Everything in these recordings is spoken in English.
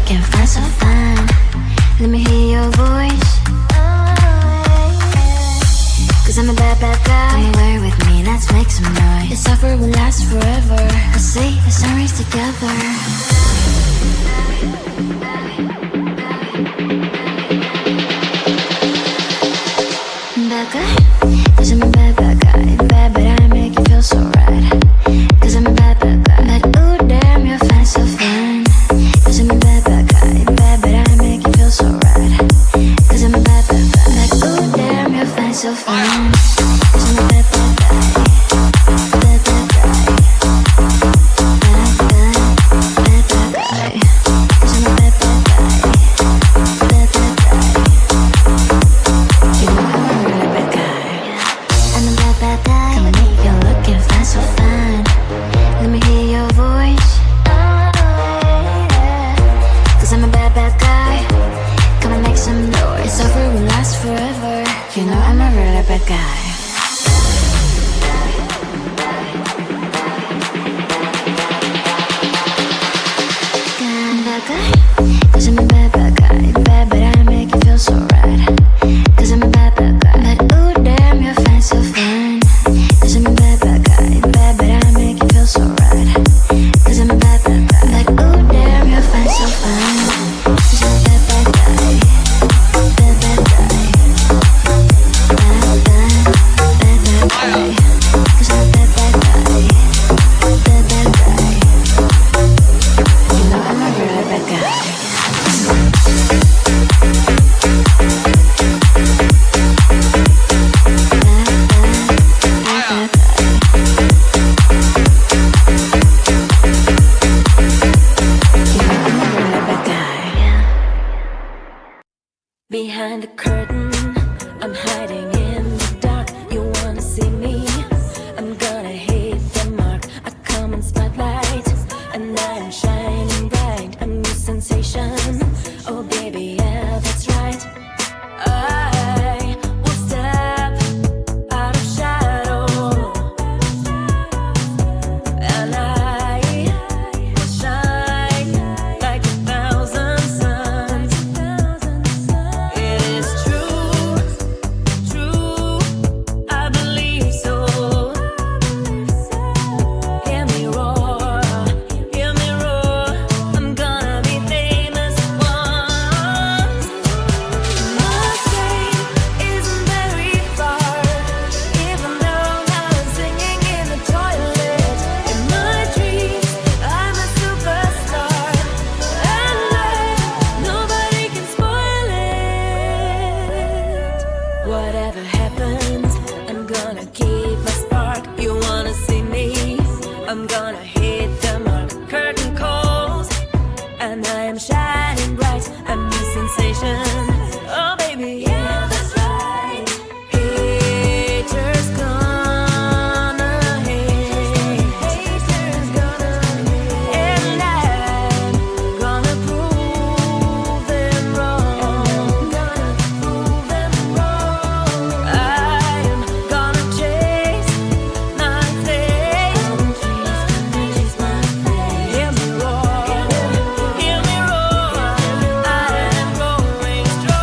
looking fine, so fine. Let me hear your voice. Cause I'm a bad, bad guy. Come away with me, let's make some noise. This offer will last forever. Let's see the sunrise together. Bad guy, cause I'm a bad, bad guy. Bad, but I make you feel so right. Cause I'm a bad, bad guy. But ooh, damn, you're fine, so fine. Cause I'm a bad, bad guy. Bad, but I make you feel so right. Cause I'm a bad, bad guy. Like ooh, damn, you're fine, so fine. Cause I'm a bad, bad guy. Bad, bad guy. Bad, bad, bad, bad guy. Cause I'm a bad, bad guy. Bad, bad guy. You know I'm a really bad guy. I'm a bad, bad guy. Come and meet you looking fine, so fine. Let me hear your voice. Cause I'm a bad, bad guy. Come and make some noise. This offer will last forever. You know I'm a really bad guy. Bad guy, cause I'm a bad, bad guy. Bad, but I make you feel so right. Cause I'm a bad, bad guy. But ooh, damn, you're fine, so fine. Cause I'm a bad, bad guy. Bad, but I make you feel so right. Cause I'm a bad, bad guy. But ooh, damn, you're fine, so fine. Cause I'm a bad, bad guy. Bad, bad guy. Bad, bad, bad, bad guy. Cause I'm a bad, bad guy. Bad, bad guy. You know I'm a really bad guy. Behind the curtain, I'm hiding in the dark. You wanna see me? I'm gonna hit the mark. I come in spotlight, and I'm shining bright. A new sensation. Oh baby, yeah, that's right. I will step out of shadow, and I will shine like 1,000 suns. It is true, true, I believe so. Hear me roar, I'm gonna be famous once. My fame isn't very far, even though now I'm singing in the toilet. In my dreams, I'm a superstar, and nobody can spoil it. Whatever happens, I'm gonna keep my spark. You wanna see me? I'm gonna hit the mark. Curtain calls, and I am shining bright. A new sensation. Oh baby, yeah, that's right. Haters gonna hate. Haters gonna hate. And I'm gonna prove them wrong. Gonna prove them wrong. I'm gonna chase my fame. Hear me roar, I am roaring strong.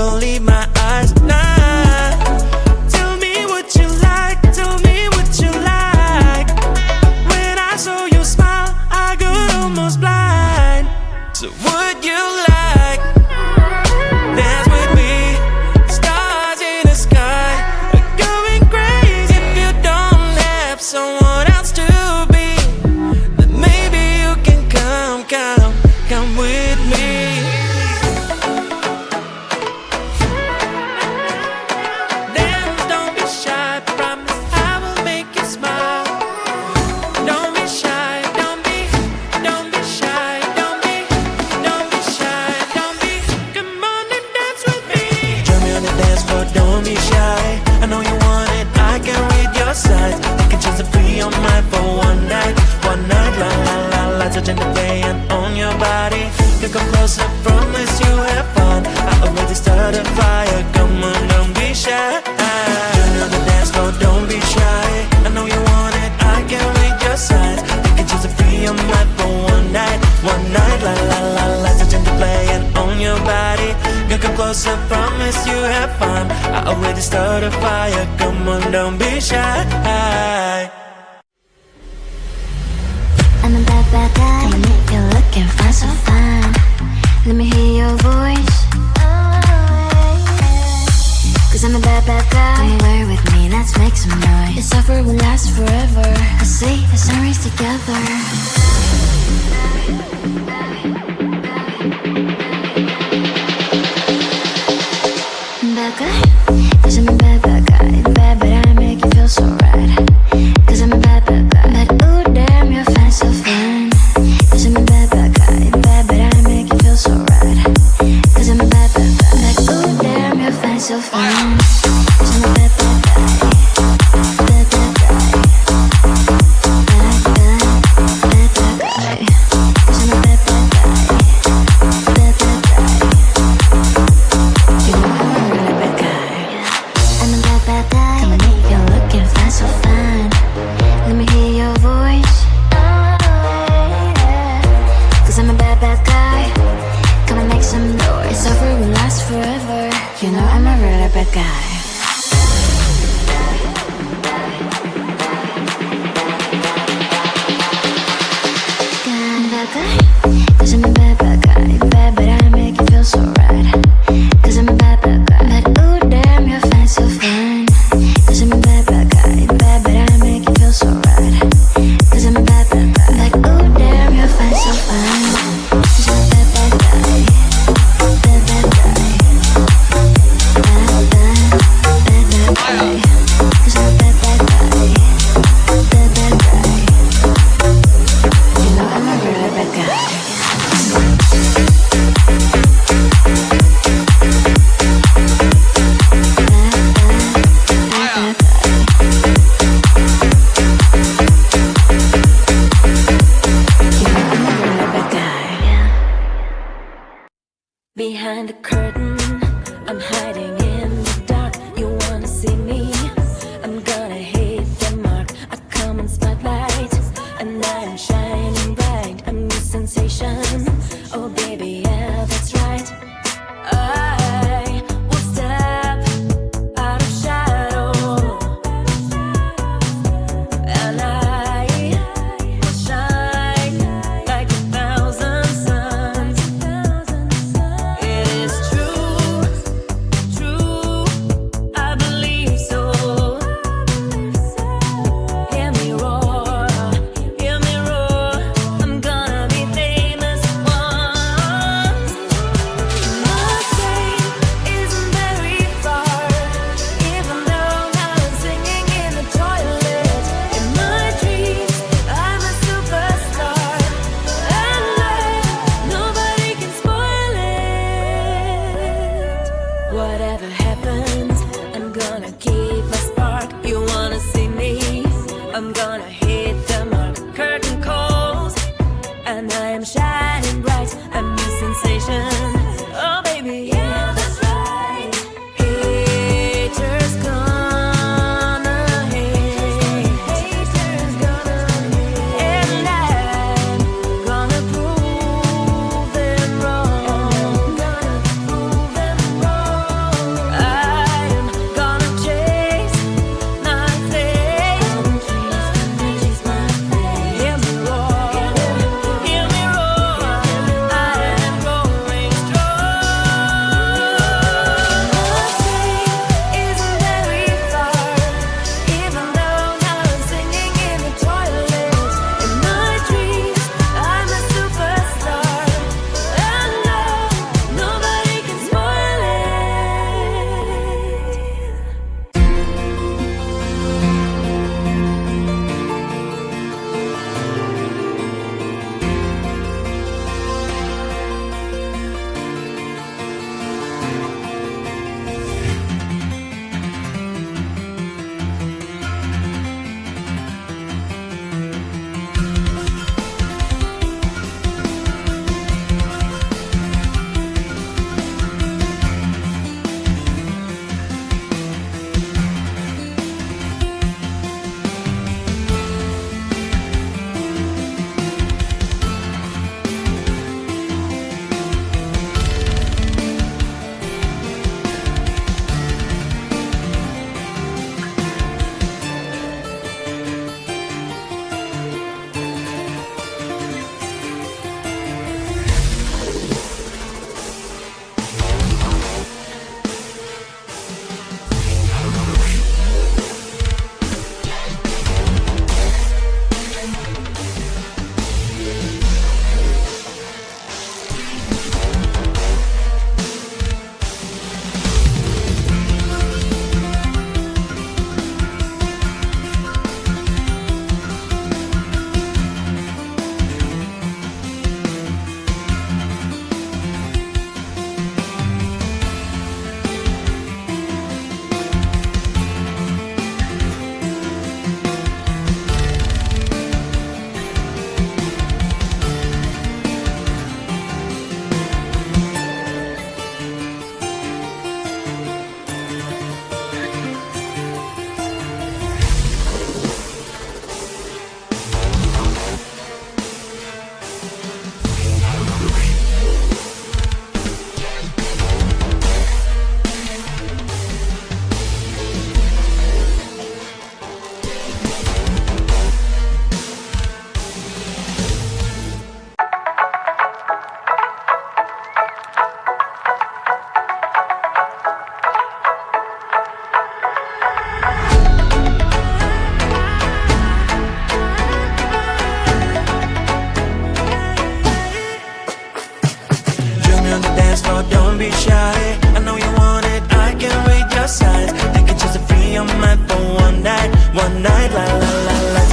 believe my eyes. Nah, tell me what you like, tell me what you like. When I saw you smile, I got almost blind. So would you like dance with me? Stars in the sky are going crazy. If you don't have someone else to be, then maybe you can come with me. Dance, don't be shy, promise I will make you smile. Don't be shy, don't be shy, don't be shy, don't be. Come on and dance with me. Join me on the dance floor, don't be shy. I know you want it, I can read your signs. You can choose to be on mine for one night, la la la la. Touching the play and on your body. You come closer, promise you have fun. I already started a fire, come on, don't be shy. Join me on the dance floor, don't be shy. I know you want it, I can read your signs. You can choose to be on mine for one night, la la la la. Touching the play and on your body. You come closer, promise you have fun. I already started a fire, come on, don't be shy. I'm a bad, bad guy. Come and make you look and find so fine. Let me hear your voice. Cause I'm a bad, bad guy. Come away with me, let's make some noise. This offer will last forever. I see the sunrise together. Bad guy, cause I'm a bad, bad guy. Bad, but I make you feel so right. Cause I'm a bad, bad guy. But ooh, damn, you're fine, so fine. Cause I'm a bad, bad guy. Bad, but I make you feel so right. Cause I'm a bad, bad guy. But ooh, damn, you're fine, so fine. Cause I'm a bad, bad guy. Bad, bad guy. Bad, bad, bad, bad guy. Cause I'm a bad, bad guy. Bad, bad guy. You know I'm a really bad guy. I'm a bad, bad guy. Come and make you look and find so fine. Let me hear your voice. Cause I'm a bad, bad guy. Come and make some noise. This offer will last forever. You know I'm a really bad guy. Bad guy, cause I'm a bad, bad guy. Bad, but I make you feel so right. Cause I'm a bad, bad guy. But ooh, damn, you're fine, so fine. Cause I'm a bad, bad guy. Bad, but I make you feel so right. Cause I'm a bad, bad guy. But ooh, damn, you're fine, so fine. Cause I'm a bad, bad guy. Bad, bad guy. Bad, bad, bad, bad guy. Cause I'm a bad, bad guy. Bad, bad guy. You know I'm a really bad guy. Behind the curtain, I'm hiding in the dark. You wanna see me? I'm gonna hit the mark. I come in spotlight, and I'm shining bright. A new sensation. Oh baby, yeah, that's right. I will step out of shadow, and I will shine like 1,000 suns. It is true, true, I believe so. Hear me roar, I'm gonna be famous once. My fame isn't very far, even though now I'm singing in the toilet. In my dreams, I'm a superstar, and nobody can spoil it. Whatever happens, I'm gonna keep my spark. You wanna see me? I'm gonna hit the mark. Curtain calls, and I am shining bright. A new sensation. Oh baby, yeah, that's right. Haters gonna hate. Haters gonna hate. And I'm gonna prove them wrong. Gonna prove them wrong. one night, la la la la.